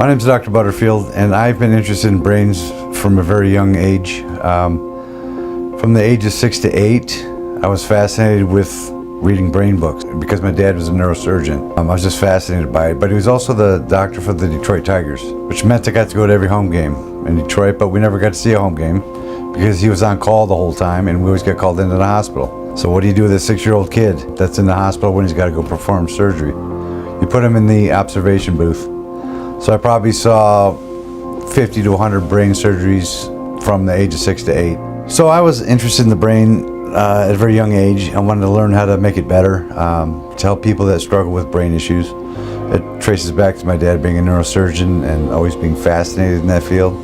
My name is Dr. Butterfield, and I've been interested in brains from a very young age. From the age of 6 to 8, I was fascinated with reading brain books because my dad was a neurosurgeon. I was just fascinated by it, but he was also the doctor for the Detroit Tigers, which meant I got to go to every home game in Detroit, but we never got to see a home game because he was on call the whole time and we always got called into the hospital. So what do you do with a 6-year-old kid that's in the hospital when he's got to go perform surgery? You put him in the observation booth. So I probably saw 50 to 100 brain surgeries from the age of 6 to 8. So I was interested in the brain at a very young age. I wanted to learn how to make it better, to help people that struggle with brain issues. It traces back to my dad being a neurosurgeon and always being fascinated in that field.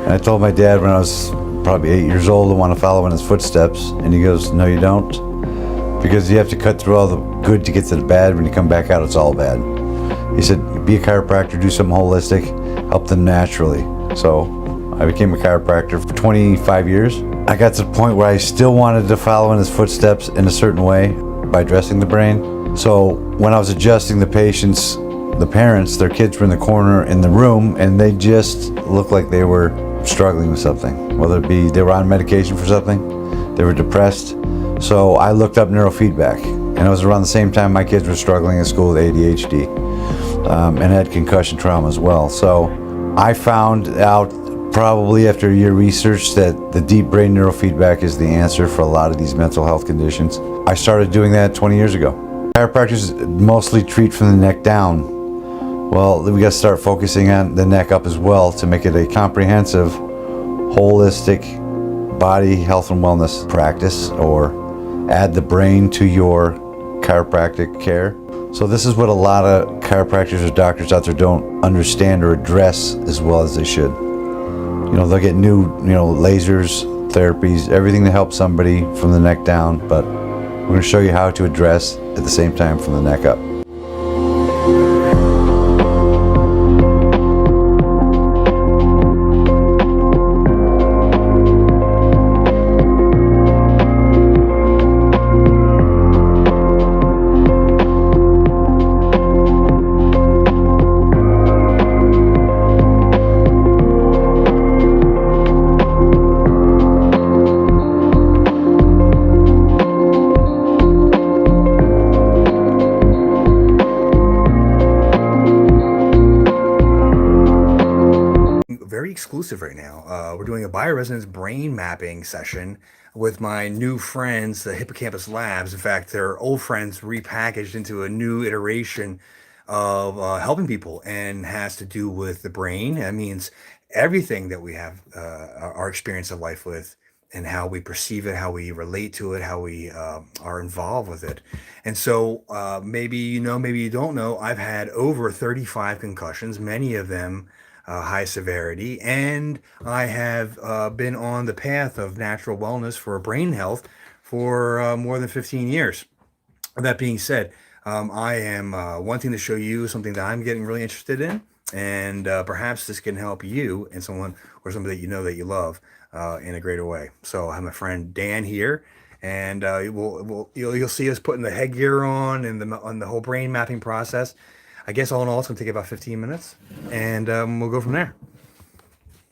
And I told my dad when I was probably 8 years old I want to follow in his footsteps, and he goes, "No, you don't, because you have to cut through all the good to get to the bad. When you come back out, it's all bad." He said, "Be a chiropractor, do something holistic, help them naturally." So I became a chiropractor for 25 years. I got to the point where I still wanted to follow in his footsteps in a certain way by addressing the brain. So when I was adjusting the patients, the parents, their kids were in the corner in the room and they just looked like they were struggling with something, whether it be they were on medication for something, they were depressed. So I looked up neurofeedback, and it was around the same time my kids were struggling at school with ADHD. And had concussion trauma as well. So I found out probably after a year research that the deep brain neurofeedback is the answer for a lot of these mental health conditions. I started doing that 20 years ago. Chiropractors mostly treat from the neck down. Well, we got to start focusing on the neck up as well to make it a comprehensive, holistic body health and wellness practice, or add the brain to your chiropractic care. So this is what a lot of chiropractors or doctors out there don't understand or address as well as they should. You know, they'll get new, lasers, therapies, everything to help somebody from the neck down, but we're going to show you how to address at the same time from the neck up. Very exclusive right now. We're doing a bioresonance brain mapping session with my new friends, the Hippocampus Labs. In fact, they're old friends repackaged into a new iteration of helping people, and has to do with the brain. That means everything that we have our experience of life with, and how we perceive it, how we relate to it, how we are involved with it. And so maybe you know, maybe you don't know, I've had over 35 concussions, many of them high severity, and I have been on the path of natural wellness for brain health for more than 15 years. That being said, I am wanting to show you something that I'm getting really interested in, and perhaps this can help you and someone, or somebody that you know that you love, in a greater way. So I have my friend Dan here, and you'll see us putting the headgear on and on the whole brain mapping process. I guess all in all, it's gonna take about 15 minutes, and we'll go from there.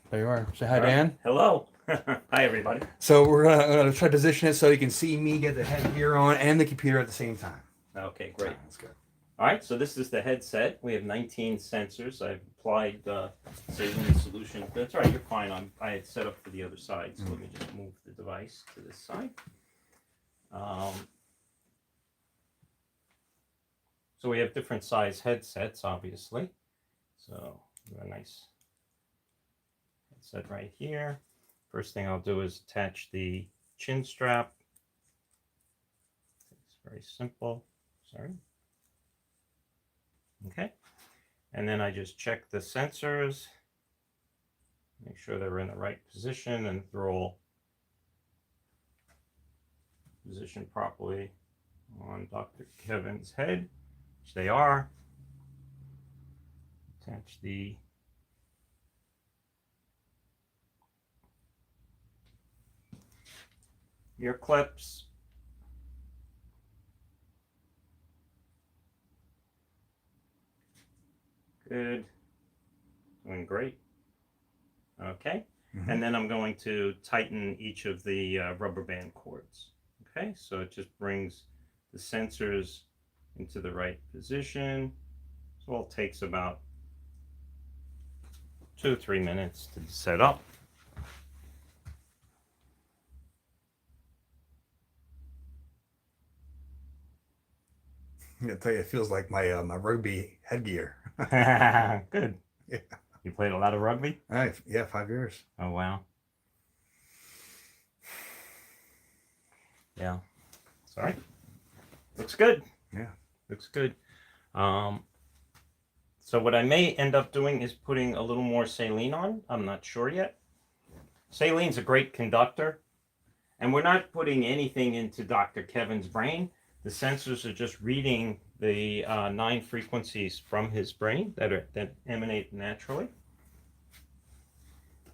There you are. Say hi, Dan. Hello. Hi, everybody. So we're gonna try to position it so you can see me get the headgear on and the computer at the same time. Okay, great. That's good. All right, so this is the headset. We have 19 sensors. I've applied saline solution. That's all right, you're fine. I had set up for the other side, so let me just move the device to this side. So we have different size headsets, obviously. So we have a nice headset right here. First thing I'll do is attach the chin strap. It's very simple. Sorry. Okay. And then I just check the sensors, make sure they're in the right position, and they're all positioned properly on Dr. Kevin's head, which they are. Attach the ear clips. Good. Doing great. Okay. Mhm. And then I'm going to tighten each of the rubber band cords. Okay, so it just brings the sensors into the right position. So it takes about 2 or 3 minutes to set up. I tell you, it feels like my my rugby headgear. Good. Yeah. You played a lot of rugby? All right. Yeah, 5 years. Oh, wow. Yeah. Sorry. Looks good. Yeah. Looks good. So what I may end up doing is putting a little more saline on. I'm not sure yet. Saline's a great conductor. And we're not putting anything into Dr. Kevin's brain. The sensors are just reading the 9 frequencies from his brain that emanate naturally.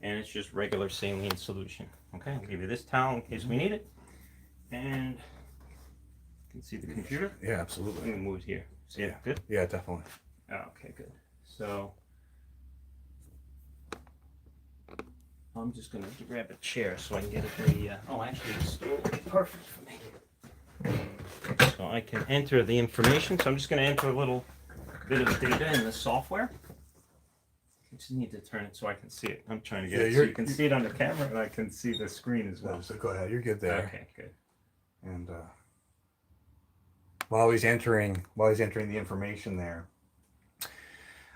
And it's just regular saline solution. Okay, I'll give you this towel in case we need it. And you can see the computer. Yeah, Let absolutely. me move it here. See it? Yeah. Good? Yeah, definitely. Okay, good. So I'm just going to grab a chair so I can get it. Oh, actually, the stool will be perfect for me. So I can enter the information. So I'm just going to enter a little bit of data in the software. I just need to turn it so I can see it. I'm trying to get it so you can see it on the camera and I can see the screen as well. So go ahead. You're good there. Okay, good. And while he's entering the information there,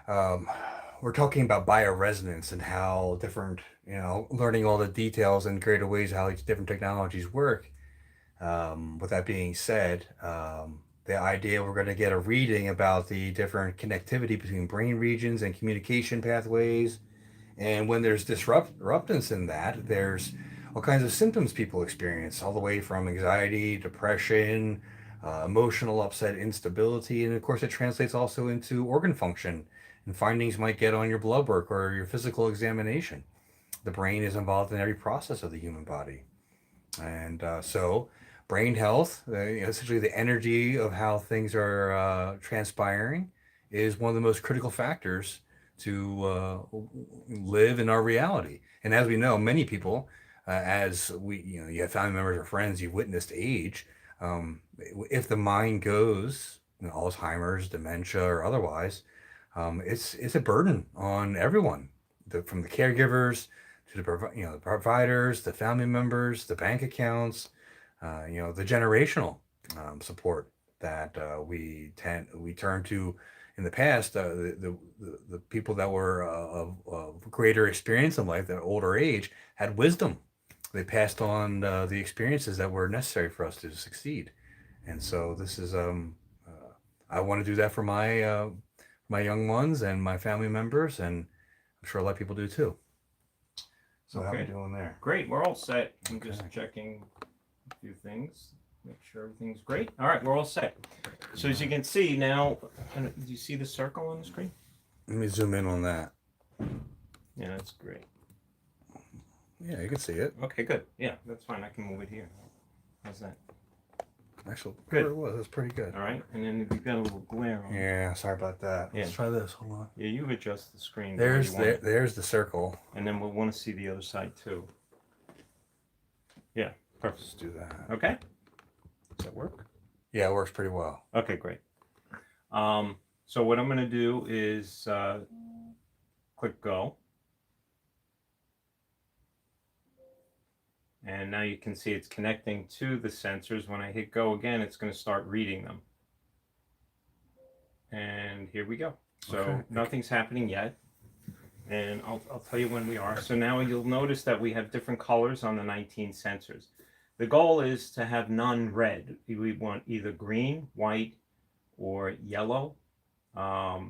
we're talking about bioresonance and how different, learning all the details and creative ways how these different technologies work. With that being said, the idea we're going to get a reading about the different connectivity between brain regions and communication pathways. And when there's disruptance in that, there's all kinds of symptoms people experience, all the way from anxiety, depression, emotional upset, instability. And of course, it translates also into organ function and findings might get on your blood work or your physical examination. The brain is involved in every process of the human body. And so brain health, essentially the energy of how things are transpiring, is one of the most critical factors to live in our reality. And as we know, many people, as you have family members or friends, you've witnessed age. If the mind goes, Alzheimer's, dementia, or otherwise, it's a burden on everyone, from the caregivers to the providers, the family members, the bank accounts, the generational support that we turn to. In the past, the people that were of greater experience in life, that older age, had wisdom. They passed on the experiences that were necessary for us to succeed. And so this is I want to do that for my young ones and my family members, and I'm sure a lot of people do too. So how are we doing there? Great, we're all set. I'm Okay. just checking a few things, make sure everything's great. All right, we're all set. So as you can see now, do you see the circle on the screen? Let me zoom in on that. Yeah, that's great. Yeah, you can see it. Okay, good. Yeah, that's fine. I can move it here. How's that? Actually, Good. it was. That's pretty good. All right, and then you've got a little glare on. Yeah, sorry about that. Yeah. Let's try this. Hold on. Yeah, you adjust the screen. There's the circle. And then we'll want to see the other side too. Yeah, perfect. Let's do that. Okay. Does that work? Yeah, it works pretty well. Okay, great. So what I'm going to do is click go. And now you can see it's connecting to the sensors. When I hit go again, it's going to start reading them. And here we go. So Okay. Nothing's happening yet. And I'll tell you when we are. So now you'll notice that we have different colors on the 19 sensors. The goal is to have none red. We want either green, white, or yellow. So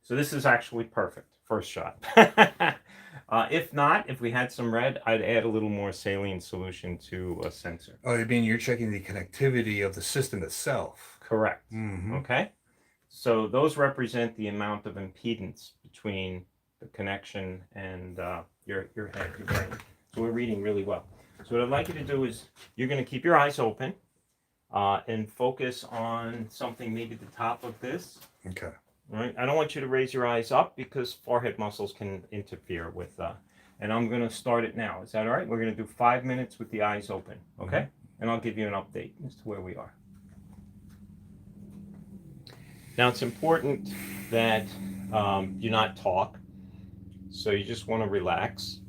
this is actually perfect. First shot. If not, if we had some red, I'd add a little more saline solution to a sensor. Oh, you mean you're checking the connectivity of the system itself? Correct. Mm-hmm. Okay. So those represent the amount of impedance between the connection and your head, your brain. So we're reading really well. So what I'd like you to do is you're going to keep your eyes open and focus on something, maybe the top of this. Okay. All right, I don't want you to raise your eyes up because forehead muscles can interfere with, and I'm going to start it now. Is that all right? We're going to do 5 minutes with the eyes open, okay? And I'll give you an update as to where we are. Now, it's important that you not talk, so you just want to relax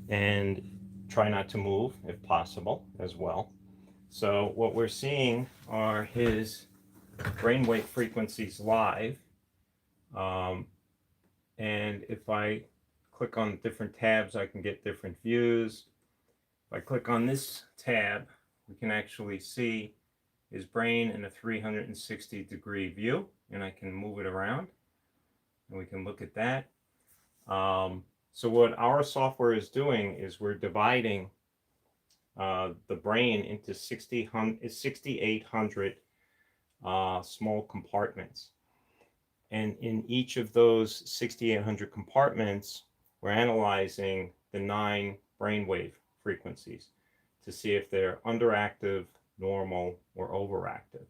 and try not to move if possible as well. So what we're seeing are his brainwave frequencies live. And if I click on different tabs, I can get different views. If I click on this tab, we can actually see his brain in a 360-degree view, and I can move it around, and we can look at that. So what our software is doing is we're dividing the brain into 6,800 small compartments. And in each of those 6,800 compartments, we're analyzing the 9 brainwave frequencies to see if they're underactive, normal, or overactive.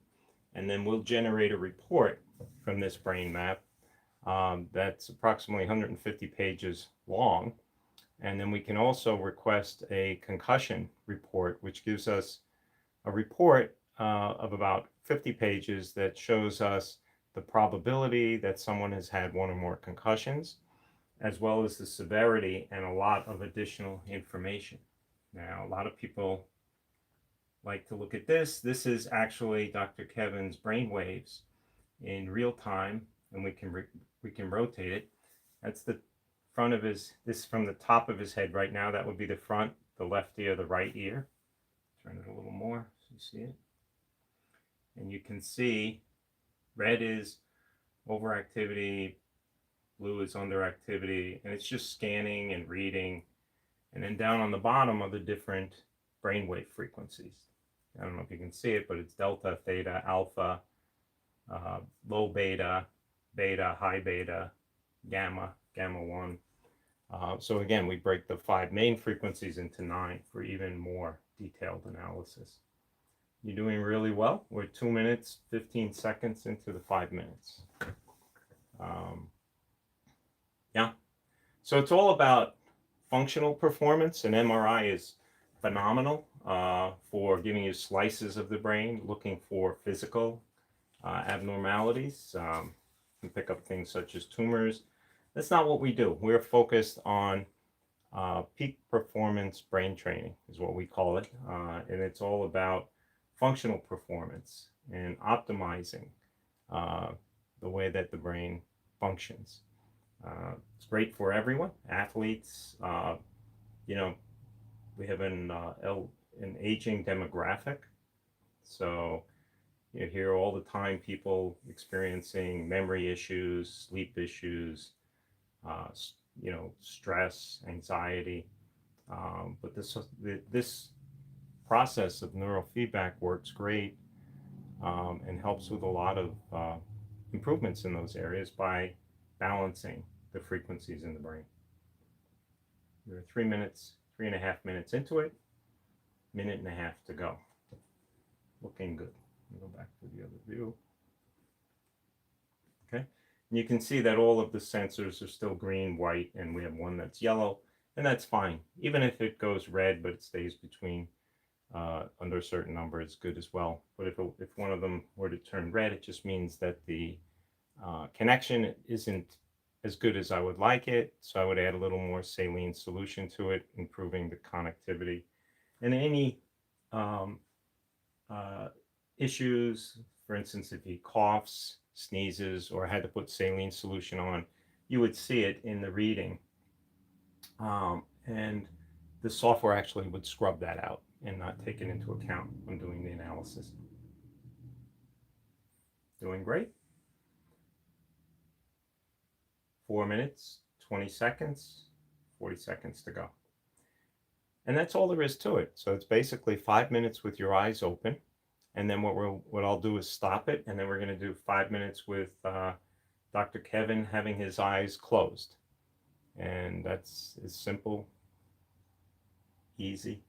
And then we'll generate a report from this brain map that's approximately 150 pages long. And then we can also request a concussion report, which gives us a report of about 50 pages that shows us the probability that someone has had 1 or more concussions, as well as the severity and a lot of additional information. Now, a lot of people like to look at this. This is actually Dr. Kevin's brain waves in real time, and we can rotate it. That's the front of this from the top of his head right now. That would be the front, the left ear, the right ear. Turn it a little more so you see it. And you can see red is overactivity, blue is underactivity, and it's just scanning and reading. And then down on the bottom are the different brainwave frequencies. I don't know if you can see it, but it's delta, theta, alpha, low beta, beta, high beta, gamma, gamma 1. So again, we break the 5 main frequencies into 9 for even more detailed analysis. You're doing really well. We're 2 minutes, 15 seconds into the 5 minutes. Yeah. So it's all about functional performance, and MRI is phenomenal for giving you slices of the brain, looking for physical abnormalities. You can pick up things such as tumors. That's not what we do. We're focused on peak performance brain training is what we call it. And it's all about functional performance and optimizing the way that the brain functions. It's great for everyone, athletes. You know, we have an aging demographic. So you hear all the time people experiencing memory issues, sleep issues, you know, stress, anxiety. But this process of neurofeedback works great and helps with a lot of improvements in those areas by balancing the frequencies in the brain. We're 3.5 minutes into it, 1.5 minutes to go. Looking good. Go back to the other view. Okay. And you can see that all of the sensors are still green, white, and we have one that's yellow, and that's fine. Even if it goes red, but it stays between under a certain number, it's good as well. But if one of them were to turn red, it just means that the connection isn't as good as I would like it. So I would add a little more saline solution to it, improving the connectivity. And any issues, for instance, if he coughs, sneezes, or had to put saline solution on, you would see it in the reading. And the software actually would scrub that out and not take it into account when doing the analysis. Doing great. 4 minutes, 20 seconds, 40 seconds to go. And that's all there is to it. So it's basically 5 minutes with your eyes open. And then what I'll do is stop it. And then we're going to do 5 minutes with Dr. Kevin having his eyes closed. And that's as simple, easy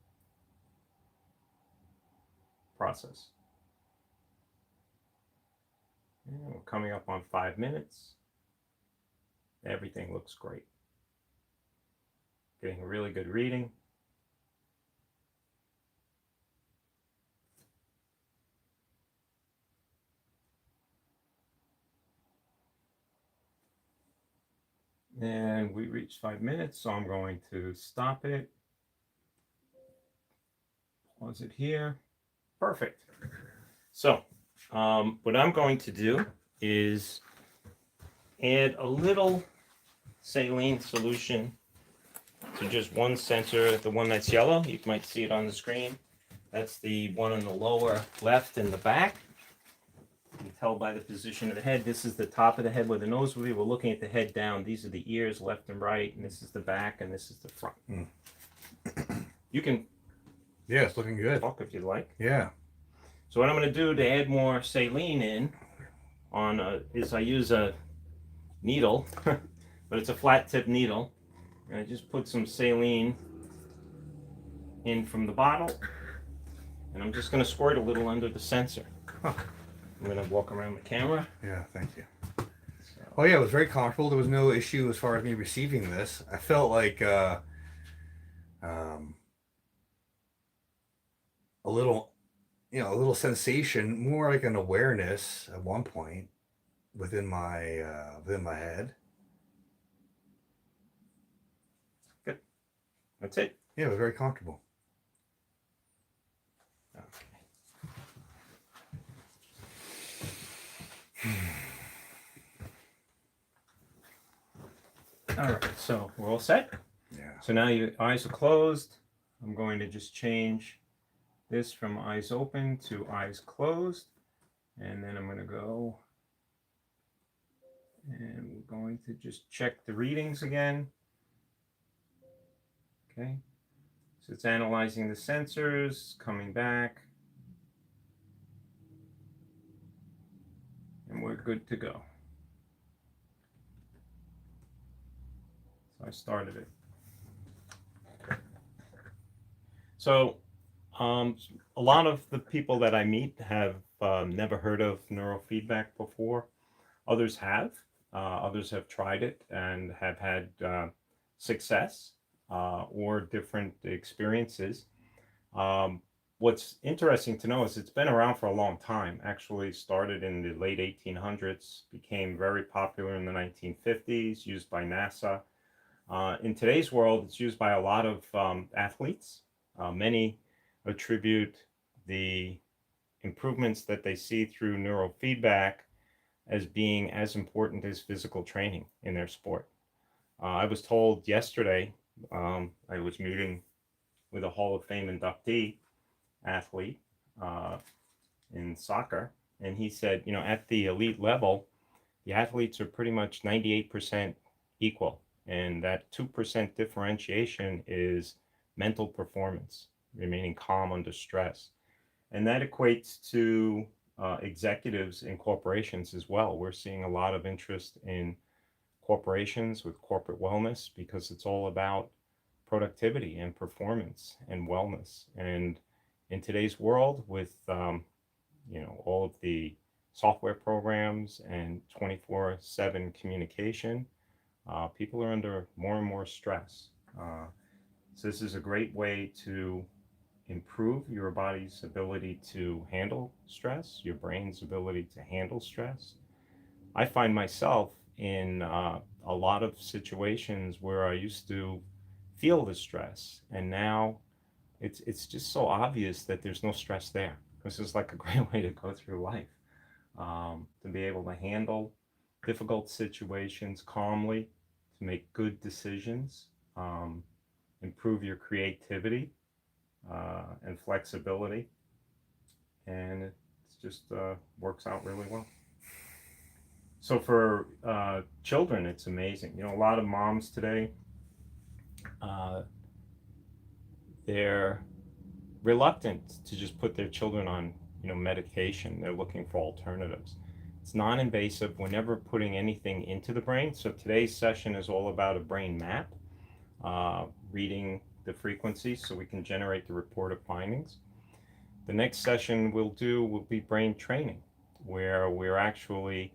process. And we're coming up on 5 minutes. everything looks great. Getting a really good reading. And we reached 5 minutes, so I'm going to stop it. Pause it here. Perfect. So what I'm going to do is add a little saline solution to just one sensor, the one that's yellow. You might see it on the screen. That's the one on the lower left in the back. You can tell by the position of the head. This is the top of the head where the nose will be. We're looking at the head down. These are the ears left and right, and this is the back, and this is the front. You can it's looking good. talk if you'd like. Yeah. So what I'm going to do to add more saline in is I use a needle, but it's a flat tip needle. And I just put some saline in from the bottle, and I'm just going to squirt a little under the sensor. I'm going to walk around the camera. Yeah, thank you. Oh yeah, it was very comfortable. There was no issue as far as me receiving this. I felt like a little, a little sensation, more like an awareness at one point within my head. Good. That's it. Yeah, it was very comfortable. All right, so we're all set. Yeah. So now your eyes are closed. I'm going to just change this from eyes open to eyes closed. And then I'm going to go and we're going to just check the readings again. Okay. So it's analyzing the sensors, coming back. And we're good to go. So I started it. So a lot of the people that I meet have never heard of neurofeedback before. Others have. Others have tried it and have had success or different experiences. What's interesting to know is it's been around for a long time. Actually started in the late 1800s, became very popular in the 1950s, used by NASA. In today's world, it's used by a lot of athletes. Many attribute the improvements that they see through neurofeedback as being as important as physical training in their sport. I was told yesterday, I was meeting with a Hall of Fame inductee athlete in soccer, and he said, at the elite level, the athletes are pretty much 98% equal, and that 2% differentiation is mental performance, remaining calm under stress. And that equates to executives in corporations as well. We're seeing a lot of interest in corporations with corporate wellness because it's all about productivity and performance and wellness. And in today's world with all of the software programs and 24/7 communication, people are under more and more stress. So this is a great way to improve your body's ability to handle stress, your brain's ability to handle stress. I find myself in a lot of situations where I used to feel the stress, and now it's just so obvious that there's no stress there. This is like a great way to go through life, to be able to handle difficult situations calmly, to make good decisions, improve your creativity and flexibility, and it just works out really well. So for children, it's amazing. A lot of moms today, they're reluctant to just put their children on, medication. They're looking for alternatives. It's non-invasive. We're never putting anything into the brain. So today's session is all about a brain map, reading the frequencies so we can generate the reported findings. The next session will be brain training, where we're actually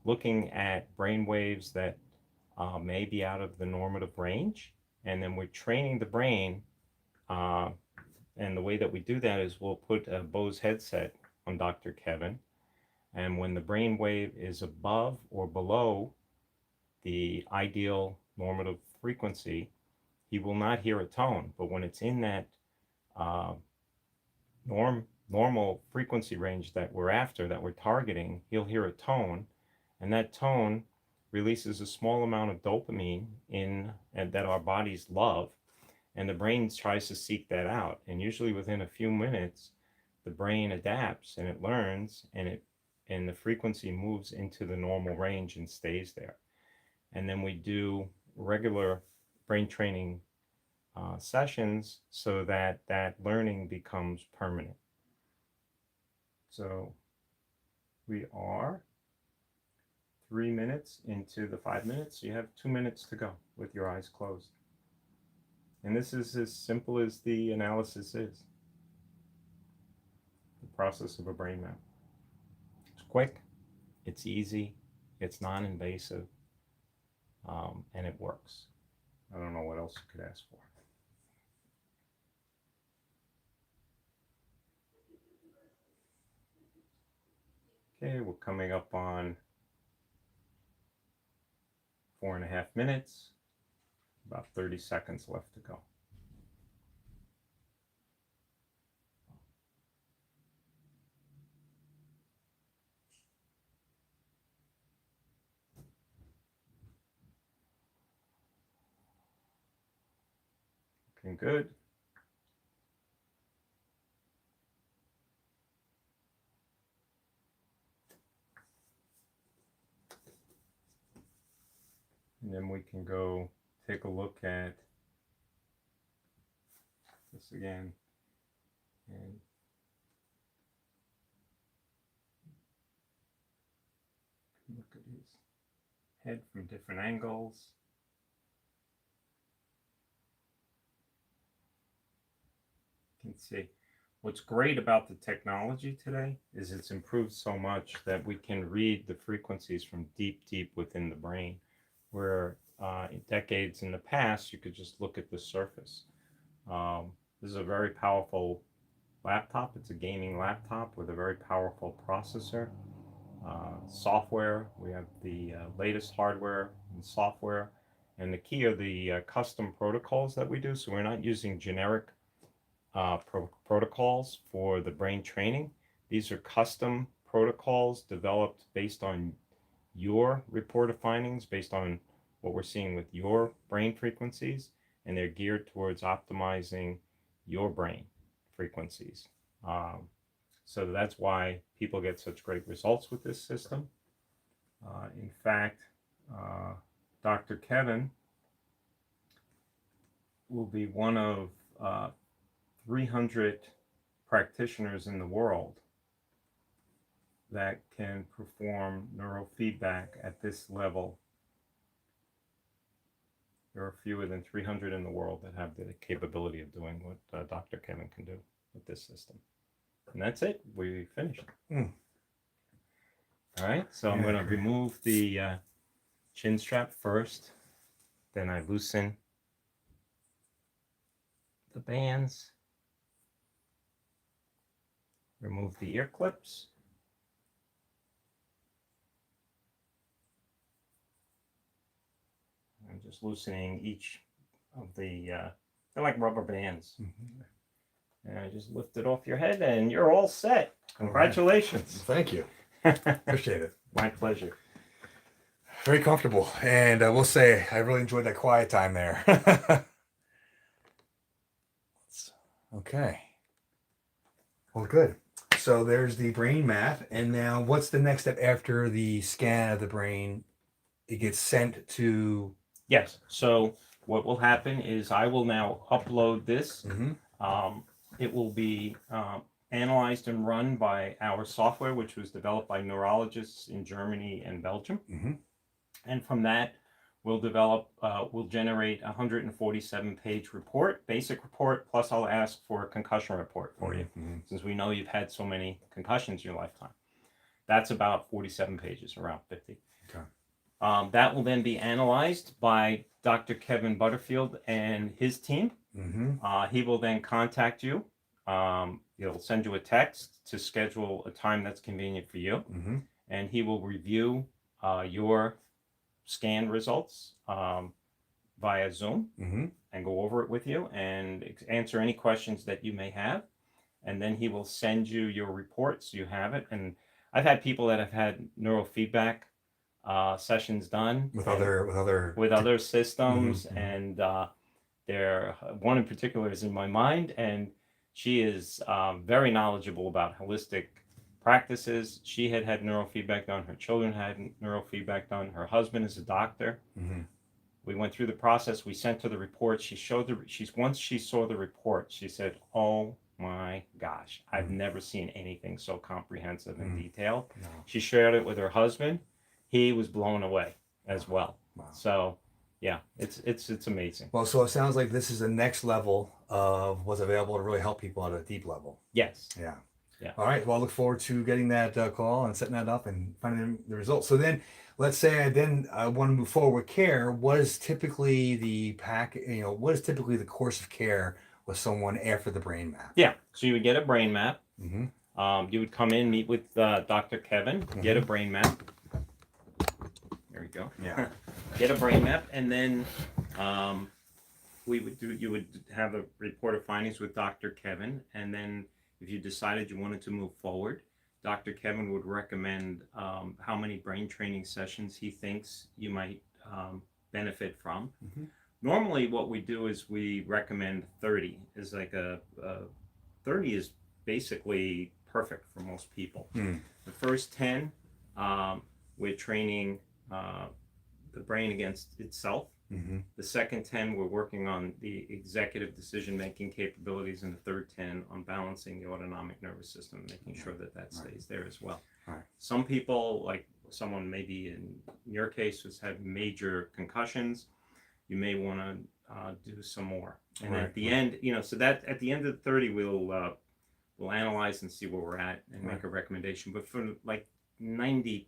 looking at brain waves that may be out of the normative range. And then we're training the brain. And the way that we do that is we'll put a Bose headset on Dr. Kevin. And when the brain wave is above or below the ideal normative frequency, he will not hear a tone. But when it's in that normal frequency range that we're after, that we're targeting, he'll hear a tone, and that tone releases a small amount of dopamine and that our bodies love, and the brain tries to seek that out. And usually within a few minutes, the brain adapts and it learns, and the frequency moves into the normal range and stays there. And then we do regular brain training sessions so that that learning becomes permanent. So we are 3 minutes into the 5 minutes. So you have 2 minutes to go with your eyes closed. And this is as simple as the analysis is. The process of a brain map. It's quick, it's easy, it's non-invasive, and it works. I don't know what else you could ask for. Okay, we're coming up on 4.5 minutes, about 30 seconds left to go. Looking good. And then we can go take a look at this again. And look at his head from different angles. You can see what's great about the technology today is it's improved so much that we can read the frequencies from deep within the brain, where in decades in the past you could just look at the surface. This is a very powerful laptop. It's a gaming laptop with a very powerful processor. Software, we have the latest hardware and software, and the key are the custom protocols that we do. So we're not using generic protocols for the brain training. These are custom protocols developed based on your reported findings, based on what we're seeing with your brain frequencies, and they're geared towards optimizing your brain frequencies. So that's why people get such great results with this system. In fact, Dr. Kevin will be one of 300 practitioners in the world that can perform neurofeedback at this level. There are fewer than 300 in the world that have the capability of doing what Dr. Kevin can do with this system. And that's it. We finished. All right. So I'm going to remove the chin strap first. Then I loosen the bands. Remove the ear clips. I'm just loosening each of the, they're like rubber bands. Mm-hmm. And I just lift it off your head and you're all set. Congratulations. Right. Thank you. Appreciate it. My pleasure. Very comfortable. And I will say, I really enjoyed that quiet time there. Okay. Well, good. So there's the brain map. And now what's the next step after the scan of the brain? It gets sent to... Yes. So what will happen is I will now upload this. Mm-hmm. It will be analyzed and run by our software, which was developed by neurologists in Germany and Belgium. Mm-hmm. And from that, we'll generate a 147-page report, basic report, plus I'll ask for a concussion report for you, since we know you've had so many concussions in your lifetime. That's about 47 pages, around 50. Okay. That will then be analyzed by Dr. Kevin Butterfield and his team. He will then contact you. He'll send you a text to schedule a time that's convenient for you. And he will review your scan results via Zoom and go over it with you and answer any questions that you may have. And then he will send you your reports. You have it. And I've had people that have had neurofeedback sessions done with other systems, and there one in particular is in my mind, and she is very knowledgeable about holistic practices. She had neurofeedback done. Her children had neurofeedback done. Her husband is a doctor. We went through the process. We sent her the report. Once she saw the report, she said, "Oh my gosh, I've never seen anything so comprehensive and detailed." She shared it with her husband. He was blown away as well. So yeah, it's amazing. Well, so it sounds like this is the next level of what's available to really help people at a deep level. Yes. Yeah. Yeah. All right. Well, I look forward to getting that call and setting that up and finding the results. So then, let's say I want to move forward with care. What is typically what is typically the course of care with someone after the brain map? Yeah. So you would get a brain map. You would come in, meet with Dr. Kevin, get a brain map. There we go. Yeah. Get a brain map, and then you would have a report of findings with Dr. Kevin, and then if you decided you wanted to move forward, Dr. Kevin would recommend how many brain training sessions he thinks you might benefit from. Normally what we do is we recommend 30. Is like 30 is basically perfect for most people. The first 10, we're training the brain against itself. The second 10, we're working on the executive decision-making capabilities, and the third 10 on balancing the autonomic nervous system, making sure that stays there as well. Some people, like someone maybe in your case who's had major concussions, you may want to do some more. And at the end, so that at the end of the 30, we'll analyze and see where we're at and make a recommendation. But for like 90%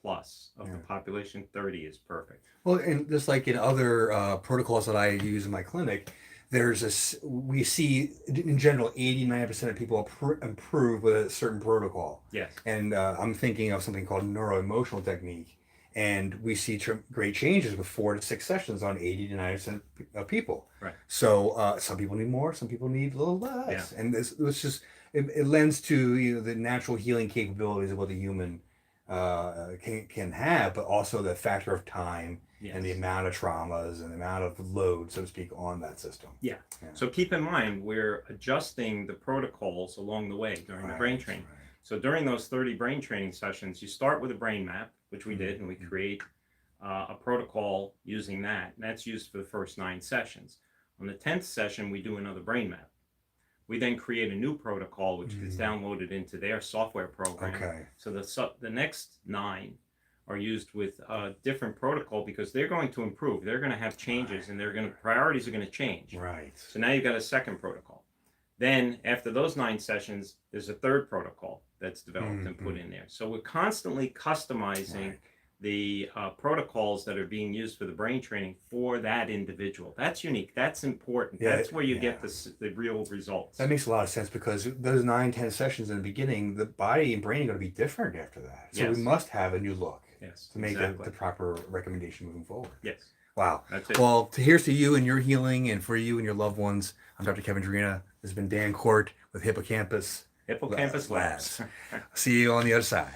plus of the population, 30 is perfect. Well, and just like in other protocols that I use in my clinic, we see in general 80-90% of people improve with a certain protocol. Yes. And I'm thinking of something called neuro-emotional technique, and we see great changes with 4 to 6 sessions on 80-90% of people. Right. So some people need more, some people need a little less, and it lends to the natural healing capabilities of what the human can have, but also the factor of time and the amount of traumas and the amount of load, so to speak, on that system. Yeah. So keep in mind, we're adjusting the protocols along the way during the brain training. So during those 30 brain training sessions, you start with a brain map, which we did, and we create a protocol using that. And that's used for the first 9 sessions. On the 10th session, we do another brain map. We then create a new protocol, which gets downloaded into their software program. So the next 9 are used with a different protocol because they're going to improve. They're going to have changes, and priorities are going to change. Right. So now you've got a second protocol. Then after those 9 sessions, there's a third protocol that's developed and put in there. So we're constantly customizing the protocols that are being used for the brain training for that individual. That's unique. That's important. That's where you get the real results. That makes a lot of sense because those 9-10 sessions in the beginning, the body and brain are going to be different after that. So we must have a new look to make the proper recommendation moving forward. Yes. Wow. That's it. Well, here's to you and your healing, and for you and your loved ones. I'm Dr. Kevin Gyurina. This has been Dan Court with Hippocampus Labs. See you on the other side.